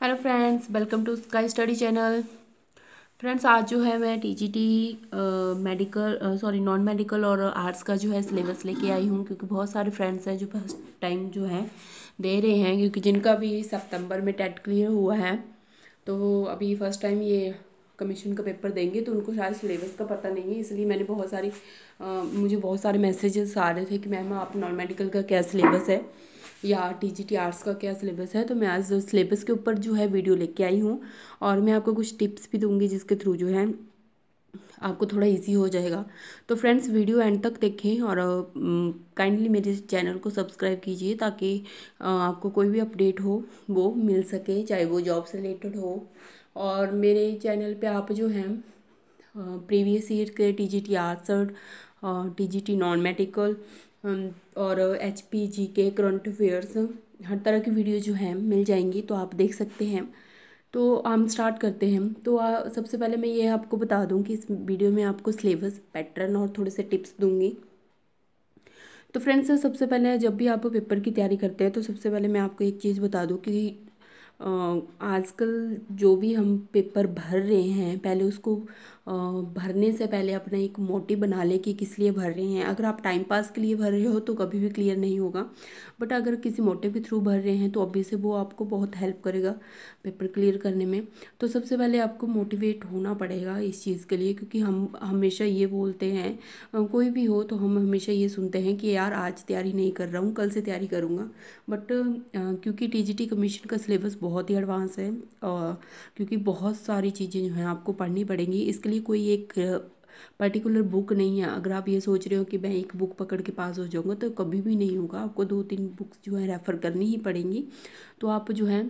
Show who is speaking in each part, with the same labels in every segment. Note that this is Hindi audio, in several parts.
Speaker 1: Hello friends, welcome to sky study channel. Friends, आज जो है मैं टीजीटी नॉन मेडिकल और आर्ट्स का जो है सिलेबस लेके आई हूँ, क्योंकि बहुत सारे फ्रेंड्स हैं जो फर्स्ट टाइम जो है दे रहे हैं, क्योंकि जिनका भी सितंबर में टेट क्लियर हुआ है तो वो अभी फर्स्ट टाइम ये कमीशन का पेपर देंगे, तो उनको शायद सिलेबस का पता नहीं है। इसलिए मैंने मुझे बहुत सारे मैसेजेस आ रहे थे कि मैम आप नॉन मेडिकल का क्या सिलेबस है या टीजीटी आर्ट्स का क्या सिलेबस है। तो मैं आज सिलेबस के ऊपर जो है वीडियो लेके आई हूँ, और मैं आपको कुछ टिप्स भी दूंगी जिसके थ्रू जो है आपको थोड़ा इजी हो जाएगा। तो फ्रेंड्स, वीडियो एंड तक देखें और काइंडली मेरे चैनल को सब्सक्राइब कीजिए, ताकि आपको कोई भी अपडेट हो वो मिल सके, चाहे वो जॉब से रिलेटेड हो। और मेरे चैनल पे आप जो हैं प्रीवियस ईयर के टीजीटी आर्ट्स और टीजीटी नॉन मेडिकल और एचपीजी के करंट अफेयर्स, हर तरह की वीडियो जो है मिल जाएंगी, तो आप देख सकते हैं। तो हम स्टार्ट करते हैं। तो सबसे पहले मैं ये आपको बता दूं कि इस वीडियो में आपको सिलेबस, पैटर्न और थोड़े से टिप्स दूंगी। तो फ्रेंड्स, सबसे पहले जब भी आप पेपर की तैयारी करते हैं तो सबसे पहले मैं आपको एक चीज़ बता दूं कि आजकल जो भी हम पेपर भर रहे हैं, पहले उसको भरने से पहले अपना एक मोटिव बना ले कि किस लिए भर रहे हैं। अगर आप टाइम पास के लिए भर रहे हो तो कभी भी क्लियर नहीं होगा, बट अगर किसी मोटिव के थ्रू भर रहे हैं तो ऑब्वियसली वो आपको बहुत हेल्प करेगा पेपर क्लियर करने में। तो सबसे पहले आपको मोटिवेट होना पड़ेगा इस चीज़ के लिए, क्योंकि हम हमेशा ये बोलते हैं, कोई भी हो तो हम हमेशा ये सुनते हैं कि यार आज तैयारी नहीं कर रहा हूँ, कल से तैयारी करूँगा। बट क्योंकि टीजीटी कमीशन का सिलेबस बहुत ही एडवांस है, क्योंकि बहुत सारी चीज़ें जो हैं आपको पढ़नी पड़ेंगी, इसके लिए कोई एक पर्टिकुलर बुक नहीं है। अगर आप ये सोच रहे हो कि मैं एक बुक पकड़ के पास हो जाऊँगा, तो कभी भी नहीं होगा। आपको 2-3 बुक्स जो है रेफ़र करनी ही पड़ेंगी। तो आप जो है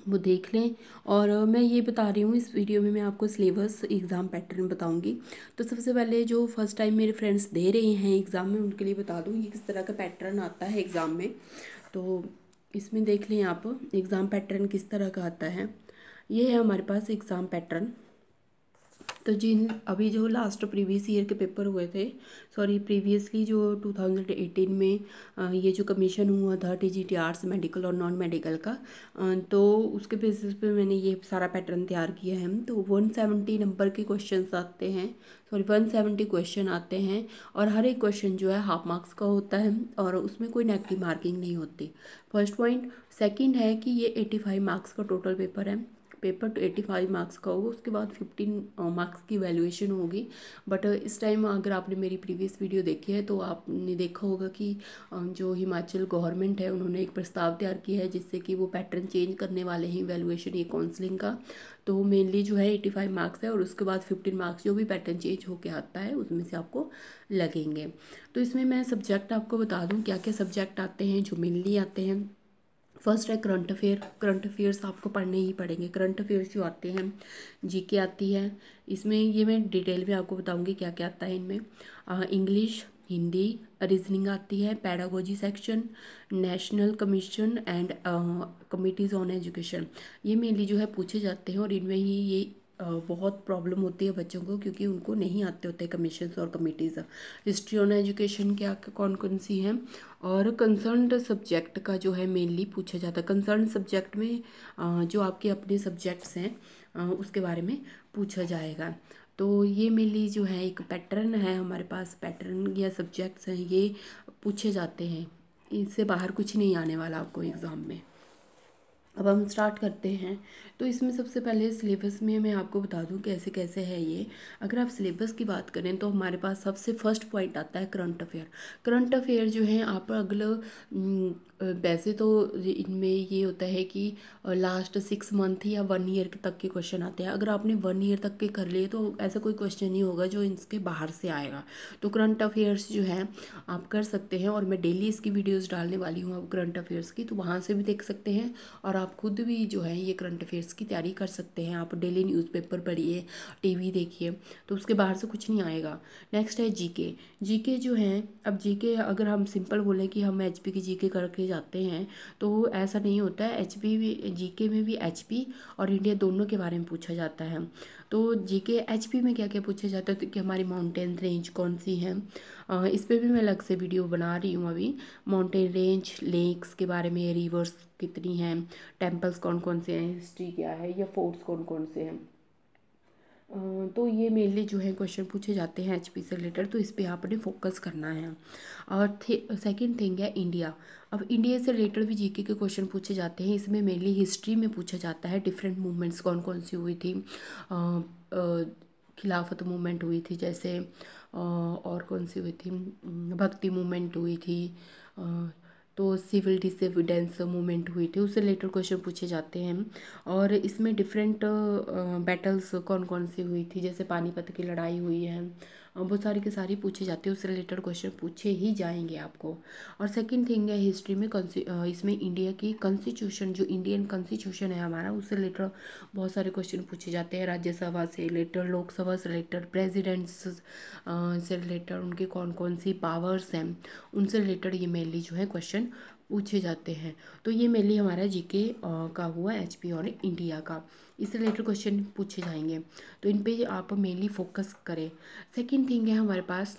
Speaker 1: वो देख लें। और मैं ये बता रही हूँ, इस वीडियो में मैं आपको सिलेबस, एग्ज़ाम पैटर्न बताऊँगी। तो सबसे पहले जो फर्स्ट टाइम मेरे फ्रेंड्स दे रहे हैं एग्ज़ाम में, उनके लिए बता दूँ ये किस तरह का पैटर्न आता है एग्ज़ाम में। तो इसमें देख लें आप, एग्ज़ाम पैटर्न किस तरह का आता है। ये है हमारे पास एग्ज़ाम पैटर्न। तो जिन अभी जो लास्ट प्रीवियस ईयर के पेपर हुए थे, प्रीवियसली जो 2018 में ये जो कमीशन हुआ था टीजीटी आर्ट्स, मेडिकल और नॉन मेडिकल का, तो उसके बेसिस पे मैंने ये सारा पैटर्न तैयार किया है। तो 170 नंबर के क्वेश्चंस आते हैं, 170 क्वेश्चन आते हैं, और हर एक क्वेश्चन जो है हाफ मार्क्स का होता है, और उसमें कोई नेगेटिव मार्किंग नहीं होती। First point. सेकंड है कि ये 85 मार्क्स का टोटल पेपर है। पेपर तो 85 मार्क्स का होगा, उसके बाद 15 मार्क्स की वैल्यूएशन होगी। बट इस टाइम अगर आपने मेरी प्रीवियस वीडियो देखी है तो आपने देखा होगा कि जो हिमाचल गवर्नमेंट है, उन्होंने एक प्रस्ताव तैयार किया है जिससे कि वो पैटर्न चेंज करने वाले हैं वैल्यूएशन, ये काउंसलिंग का। तो मेनली जो है 85 मार्क्स है, और उसके बाद 15 मार्क्स जो भी पैटर्न चेंज होके आता है उसमें से आपको लगेंगे। तो इसमें मैं सब्जेक्ट आपको बता दूँ क्या क्या सब्जेक्ट आते हैं जो मेनली आते हैं। फर्स्ट है करंट अफेयर। करंट अफेयर्स आपको पढ़ने ही पड़ेंगे। करंट अफेयर्स जो आते हैं, जीके आती है इसमें, ये मैं डिटेल में आपको बताऊंगी क्या क्या आता है इनमें। इंग्लिश, हिंदी, रीजनिंग आती है, pedagogy section, national commission and committees on education, ये मेनली जो है पूछे जाते हैं। और इनमें ही ये बहुत प्रॉब्लम होती है बच्चों को, क्योंकि उनको नहीं आते होते कमीशंस और कमिटीज़। हिस्ट्री ऑन एजुकेशन क्या कौन कौन सी हैं, और कंसर्न्ड सब्जेक्ट का जो है मेनली पूछा जाता है। कंसर्न्ड सब्जेक्ट में जो आपके अपने सब्जेक्ट्स हैं उसके बारे में पूछा जाएगा। तो ये मेनली जो है एक पैटर्न है हमारे पास, पैटर्न या सब्जेक्ट्स हैं ये पूछे जाते हैं। इससे बाहर कुछ नहीं आने वाला आपको एग्ज़ाम में। अब हम स्टार्ट करते हैं। तो इसमें सबसे पहले सिलेबस में मैं आपको बता दूं कैसे कैसे है ये। अगर आप सिलेबस की बात करें तो हमारे पास सबसे फर्स्ट पॉइंट आता है करंट अफेयर। करंट अफेयर जो है आप वैसे तो इनमें ये होता है कि लास्ट 6 मंथ या 1 ईयर तक के क्वेश्चन आते हैं। अगर आपने 1 ईयर तक के कर लिए तो ऐसा कोई क्वेश्चन नहीं होगा जो इसके बाहर से आएगा। तो करंट अफेयर्स जो है आप कर सकते हैं, और मैं डेली इसकी वीडियोज़ डालने वाली हूँ अब करंट अफेयर्स की, तो वहाँ से भी देख सकते हैं। और आप खुद भी जो है ये करंट अफेयर्स की तैयारी कर सकते हैं। आप डेली न्यूज़पेपर पढ़िए, टीवी देखिए, तो उसके बाहर से कुछ नहीं आएगा। नेक्स्ट है जीके। जीके जो है, अब जीके अगर हम सिंपल बोलें कि हम एचपी की जीके करके जाते हैं तो ऐसा नहीं होता है। एचपी भी, जीके में भी एचपी और इंडिया दोनों के बारे में पूछा जाता है। तो जीके एचपी में क्या क्या पूछा जाता है, तो कि हमारी माउंटेन रेंज कौन सी है, इस पर भी मैं अलग से वीडियो बना रही हूँ अभी। माउंटेन रेंज, लेक्स के बारे में, रिवर्स कितनी हैं, टेम्पल्स कौन कौन से हैं, हिस्ट्री क्या है, या फोर्ट्स कौन कौन से हैं। तो ये मेनली जो है क्वेश्चन पूछे जाते हैं एचपी से रिलेटेड, तो इस पे आपने फोकस करना है। और सेकंड थिंग है इंडिया। अब इंडिया से रिलेटेड भी जीके के क्वेश्चन पूछे जाते हैं। इसमें मेनली हिस्ट्री में पूछा जाता है डिफरेंट मूवमेंट्स कौन कौन सी हुई थी। खिलाफत मूवमेंट हुई थी जैसे, और कौन सी हुई थी, भक्ति मूवमेंट हुई थी, तो सिविल डिसोबीडियंस मूवमेंट हुई थी, उससे रिलेटेड क्वेश्चन पूछे जाते हैं। और इसमें डिफरेंट बैटल्स कौन कौन सी हुई थी, जैसे पानीपत की लड़ाई हुई है, बहुत सारी के सारी पूछे जाते हैं, उससे रिलेटेड क्वेश्चन पूछे ही जाएंगे आपको। और सेकंड थिंग है हिस्ट्री में इसमें इंडिया की कॉन्स्टिट्यूशन, जो इंडियन कॉन्स्टिट्यूशन है हमारा, उससे रिलेटेड बहुत सारे क्वेश्चन पूछे जाते हैं। राज्यसभा से रिलेटेड, लोकसभा से रिलेटेड, प्रेसिडेंट्स से रिलेटेड, उनके कौन कौन सी पावर्स हैं, उनसे रिलेटेड ये मेनली जो है क्वेश्चन पूछे जाते हैं। तो ये मेनली हमारा जीके का हुआ एचपी और इंडिया का, इससे रिलेटेड क्वेश्चन पूछे जाएंगे, तो इन पे आप मेनली फोकस करें। सेकंड थिंग है हमारे पास,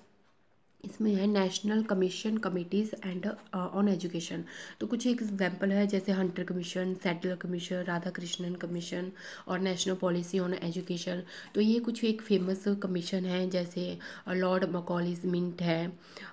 Speaker 1: इसमें है national commission committees and on education. तो कुछ एक एग्जांपल है जैसे Hunter commission, Sadler commission, Radhakrishnan commission और नेशनल पॉलिसी ऑन एजुकेशन। तो ये कुछ एक फेमस कमीशन है, जैसे लॉर्ड मकॉलीज मिंट है,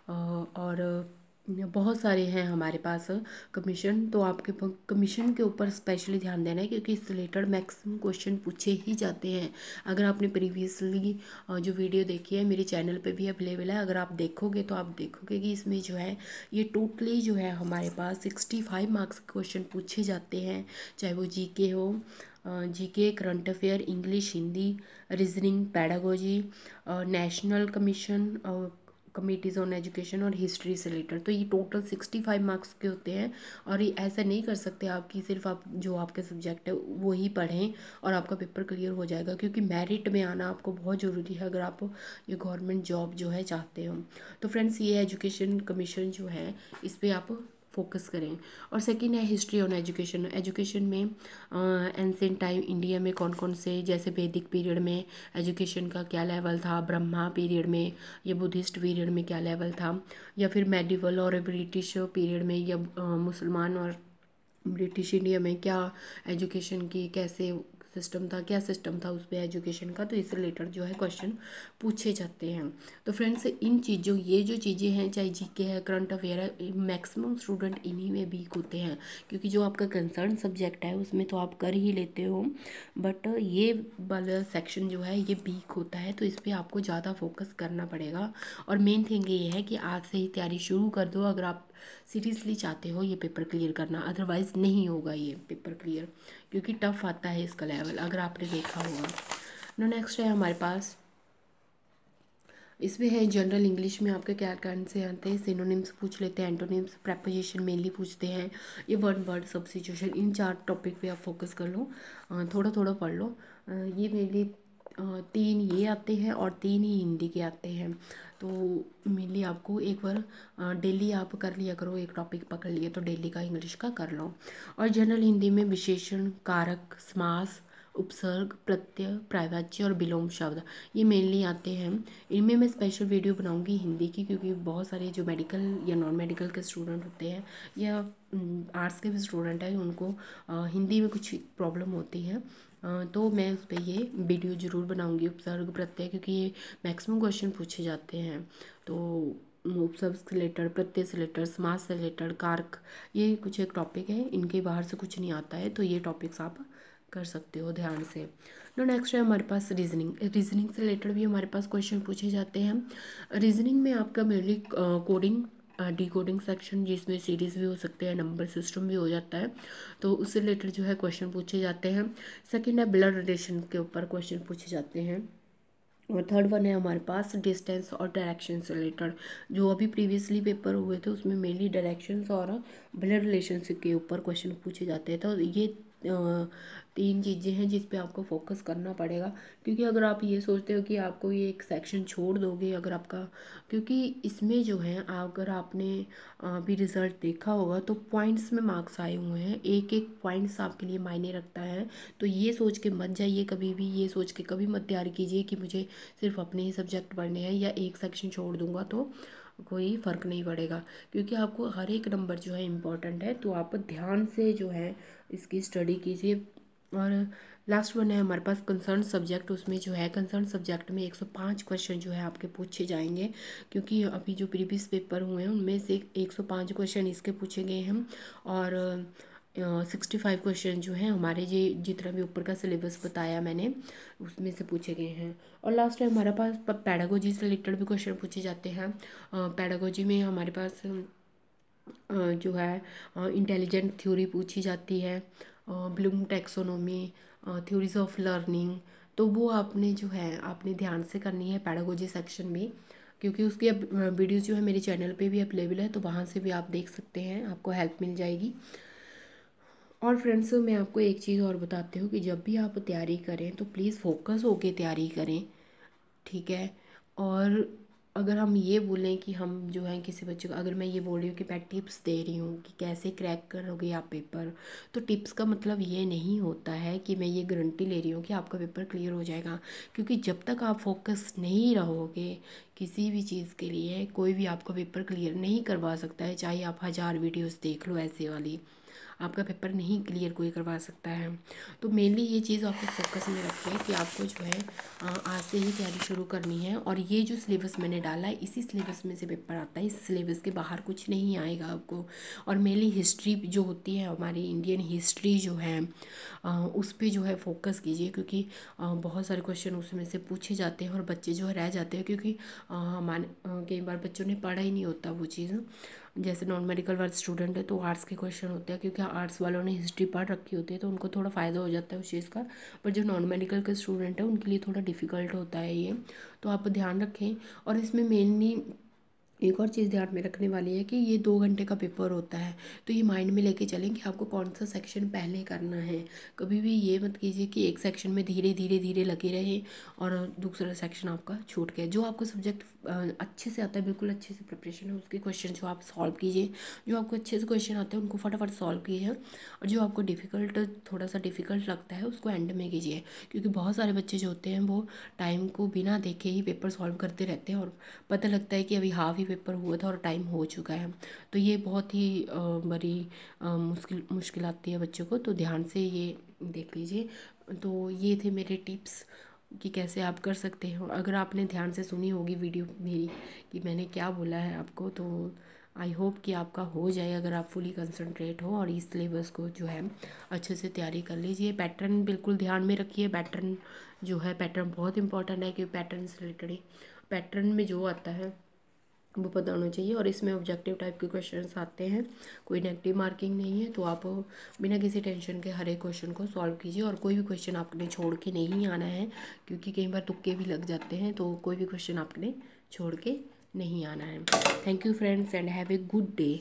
Speaker 1: और बहुत सारे हैं हमारे पास कमीशन। तो आपके कमीशन के ऊपर स्पेशली ध्यान देना है, क्योंकि इससे रिलेटेड मैक्सिमम क्वेश्चन पूछे ही जाते हैं। अगर आपने प्रीवियसली जो वीडियो देखी है मेरे चैनल पे भी अवेलेबल है, अगर आप देखोगे तो आप देखोगे कि इसमें जो है ये टोटली जो है हमारे पास 65 मार्क्स के क्वेश्चन पूछे जाते हैं, चाहे वो जीके हो, GK, current affair, English, Hindi, reasoning, pedagogy, national commission, committees on education और हिस्ट्री से रिलेटेड। तो ये टोटल 65 मार्क्स के होते हैं। और ये ऐसा नहीं कर सकते आप कि सिर्फ आप जो आपके सब्जेक्ट है वो ही पढ़ें और आपका पेपर क्लियर हो जाएगा, क्योंकि मेरिट में आना आपको बहुत ज़रूरी है अगर आप ये गवर्नमेंट जॉब जो है चाहते हो। तो फ्रेंड्स, ये एजुकेशन कमीशन जो है इस पर आप फोकस करें। और सेकंड है हिस्ट्री ऑन एजुकेशन। एजुकेशन में एंसेंट टाइम इंडिया में कौन कौन से, जैसे वैदिक पीरियड में एजुकेशन का क्या लेवल था, ब्रह्मा पीरियड में या बुद्धिस्ट पीरियड में क्या लेवल था, या फिर मेडिवल और ब्रिटिश पीरियड में, या मुसलमान और ब्रिटिश इंडिया में क्या एजुकेशन की कैसे सिस्टम था, क्या सिस्टम था उस पर एजुकेशन का। तो इससे रिलेटेड जो है क्वेश्चन पूछे जाते हैं। तो फ्रेंड्स, इन चीज़ों, ये जो चीज़ें हैं, चाहे जीके है, करंट अफेयर है, मैक्सिमम स्टूडेंट इन्हीं में वीक होते हैं, क्योंकि जो आपका कंसर्न सब्जेक्ट है उसमें तो आप कर ही लेते हो, बट ये वाला सेक्शन जो है ये वीक होता है, तो इस पर आपको ज़्यादा फोकस करना पड़ेगा। और मेन थिंग ये है कि आज से ही तैयारी शुरू कर दो अगर आप सीरियसली चाहते हो ये पेपर क्लियर करना, अदरवाइज़ नहीं होगा ये पेपर क्लियर, क्योंकि टफ आता है इसका लेवल, अगर आपने देखा होगा। नो नेक्स्ट है हमारे पास, इसमें है जनरल इंग्लिश में आपके क्या क्या से आते हैं, सिनोनिम्स पूछ लेते हैं, एंटोनिम्स, प्रेपोजिशन मेनली पूछते हैं, ये वर्ड सब्स्टिट्यूशन, इन 4 टॉपिक पे आप फोकस कर लो, थोड़ा थोड़ा पढ़ लो। ये मेनली 3 ये आते हैं और 3 ही हिंदी के आते हैं। तो मेनली आपको एक बार डेली आप कर लिया करो, एक टॉपिक पकड़ लिए तो डेली का इंग्लिश का कर लो। और जनरल हिंदी में विशेषण, कारक, समास, उपसर्ग, प्रत्यय, पर्यायवाची और विलोम शब्द, ये मेनली आते हैं। इनमें मैं स्पेशल वीडियो बनाऊंगी हिंदी की, क्योंकि बहुत सारे जो मेडिकल या नॉन मेडिकल के स्टूडेंट होते हैं या आर्ट्स के भी स्टूडेंट हैं, उनको हिंदी में कुछ प्रॉब्लम होती है, तो मैं उस पर ये वीडियो ज़रूर बनाऊंगी, उपसर्ग, प्रत्यय, क्योंकि ये मैक्सिमम क्वेश्चन पूछे जाते हैं। तो उपसर्ग से रिलेटेड, प्रत्यय से रिलेटेड, समास से रिलेटेड, कारक, ये कुछ एक टॉपिक है, इनके बाहर से कुछ नहीं आता है, तो ये टॉपिक्स आप कर सकते हो ध्यान से। नो नेक्स्ट है हमारे पास रीजनिंग। रीजनिंग से रिलेटेड भी हमारे पास क्वेश्चन पूछे जाते हैं। रीजनिंग में आपका मेनली कोडिंग, डिकोडिंग सेक्शन, जिसमें सीरीज भी हो सकते हैं, नंबर सिस्टम भी हो जाता है, तो उससे रिलेटेड जो है क्वेश्चन पूछे जाते हैं। सेकंड है ब्लड रिलेशन के ऊपर क्वेश्चन पूछे जाते हैं। और थर्ड वन है हमारे पास डिस्टेंस और डायरेक्शन से रिलेटेड, जो अभी प्रीवियसली पेपर हुए थे उसमें मेनली डायरेक्शंस और ब्लड रिलेशनशिप के ऊपर क्वेश्चन पूछे जाते हैं। तो ये तीन चीज़ें हैं जिस पे आपको फोकस करना पड़ेगा। क्योंकि अगर आप ये सोचते हो कि आपको ये एक सेक्शन छोड़ दोगे, अगर आपका, क्योंकि इसमें जो है अगर आपने अभी रिज़ल्ट देखा होगा तो पॉइंट्स में मार्क्स आए हुए हैं, एक एक पॉइंट्स आपके लिए मायने रखता है। तो ये सोच के मत जाइए कभी भी, ये सोच के कभी मत तैयारी कीजिए कि मुझे सिर्फ अपने ही सब्जेक्ट पढ़ने हैं या एक सेक्शन छोड़ दूंगा तो कोई फ़र्क नहीं पड़ेगा। क्योंकि आपको हर एक नंबर जो है इम्पोर्टेंट है, तो आप ध्यान से जो है इसकी स्टडी कीजिए। और लास्ट वन है हमारे पास कंसर्न सब्जेक्ट, उसमें जो है कंसर्न सब्जेक्ट में 105 क्वेश्चन जो है आपके पूछे जाएंगे। क्योंकि अभी जो प्रीवियस पेपर हुए हैं उनमें से 105 क्वेश्चन इसके पूछे गए हैं और 65 क्वेश्चन जो हैं हमारे ये जितना भी ऊपर का सिलेबस बताया मैंने उसमें से पूछे गए हैं। और लास्ट टाइम हमारे पास पैडागोजी से रिलेटेड भी क्वेश्चन पूछे जाते हैं। पैडागोजी में हमारे पास जो है इंटेलिजेंट थ्योरी पूछी जाती है, Bloom taxonomy, theories of learning. तो वो आपने जो है आपने ध्यान से करनी है पैडागोजी सेक्शन में। क्योंकि उसकी अब वीडियोज़ जो है मेरे चैनल पे भी अवेलेबल है, तो वहाँ से भी आप देख सकते हैं, आपको हेल्प मिल जाएगी। और फ्रेंड्स मैं आपको एक चीज़ और बताती हूँ कि जब भी आप तैयारी करें तो प्लीज़ फोकस होके तैयारी करें, ठीक है। और अगर हम ये बोलें कि हम जो है किसी बच्चे को, अगर मैं ये बोल रही हूँ कि मैं टिप्स दे रही हूँ कि कैसे क्रैक करोगे आप पेपर, तो टिप्स का मतलब ये नहीं होता है कि मैं ये गारंटी ले रही हूँ कि आपका पेपर क्लियर हो जाएगा। क्योंकि जब तक आप फोकस नहीं रहोगे किसी भी चीज़ के लिए, कोई भी आपका पेपर क्लियर नहीं करवा सकता है। चाहे आप 1000 वीडियोज़ देख लो ऐसे वाली, आपका पेपर नहीं क्लियर कोई करवा सकता है। तो मेनली ये चीज़ आपको फोकस में रखें कि आपको जो है आज से ही तैयारी शुरू करनी है। और ये जो सिलेबस मैंने डाला है इसी सिलेबस में से पेपर आता है, इस सिलेबस के बाहर कुछ नहीं आएगा आपको। और मेनली हिस्ट्री जो होती है हमारी इंडियन हिस्ट्री जो है उस पर जो है फोकस कीजिए। क्योंकि बहुत सारे क्वेश्चन उसमें से पूछे जाते हैं और बच्चे जो है रह जाते हैं। क्योंकि हमारे कई बार बच्चों ने पढ़ा ही नहीं होता वो चीज़। जैसे नॉन मेडिकल वाले स्टूडेंट है तो आर्ट्स के क्वेश्चन होते हैं, क्योंकि आर्ट्स वालों ने हिस्ट्री पढ़ रखी होती है तो उनको थोड़ा फ़ायदा हो जाता है उस चीज़ का। पर जो नॉन मेडिकल के स्टूडेंट है उनके लिए थोड़ा डिफ़िकल्ट होता है ये, तो आप ध्यान रखें। और इसमें मेनली एक और चीज़ ध्यान में रखने वाली है कि ये 2 घंटे का पेपर होता है, तो ये माइंड में लेके चलें कि आपको कौन सा सेक्शन पहले करना है। कभी भी ये मत कीजिए कि एक सेक्शन में धीरे धीरे धीरे लगे रहे और दूसरा सेक्शन आपका छूट गया। जो आपको सब्जेक्ट अच्छे से आता है, बिल्कुल अच्छे से प्रिपरेशन है, उसके क्वेश्चन जो आप सॉल्व कीजिए। जो आपको अच्छे से क्वेश्चन आते हैं उनको फटाफट सॉल्व कीजिए। और जो आपको डिफ़िकल्ट, थोड़ा सा डिफ़िकल्ट लगता है उसको एंड में कीजिए। क्योंकि बहुत सारे बच्चे जो होते हैं वो टाइम को बिना देखे ही पेपर सॉल्व करते रहते हैं और पता लगता है कि अभी हाफ ही पेपर हुआ था और टाइम हो चुका है। तो ये बहुत ही बड़ी मुश्किल आती है बच्चों को, तो ध्यान से ये देख लीजिए। तो ये थे मेरे टिप्स कि कैसे आप कर सकते हो। अगर आपने ध्यान से सुनी होगी वीडियो मेरी कि मैंने क्या बोला है आपको, तो आई होप कि आपका हो जाए अगर आप फुली कंसंट्रेट हो और इस सिलेबस को जो है अच्छे से तैयारी कर लीजिए। पैटर्न बिल्कुल ध्यान में रखिए, पैटर्न जो है पैटर्न बहुत इंपॉर्टेंट है, क्योंकि पैटर्न से रिलेटेड पैटर्न में जो आता है वो पता होना चाहिए। और इसमें ऑब्जेक्टिव टाइप के क्वेश्चंस आते हैं, कोई नेगेटिव मार्किंग नहीं है। तो आप बिना किसी टेंशन के हर एक क्वेश्चन को सॉल्व कीजिए और कोई भी क्वेश्चन आपने छोड़ के नहीं आना है, क्योंकि कई बार तुक्के भी लग जाते हैं। तो कोई भी क्वेश्चन आपने छोड़ के नहीं आना है। Thank you friends and have a good day.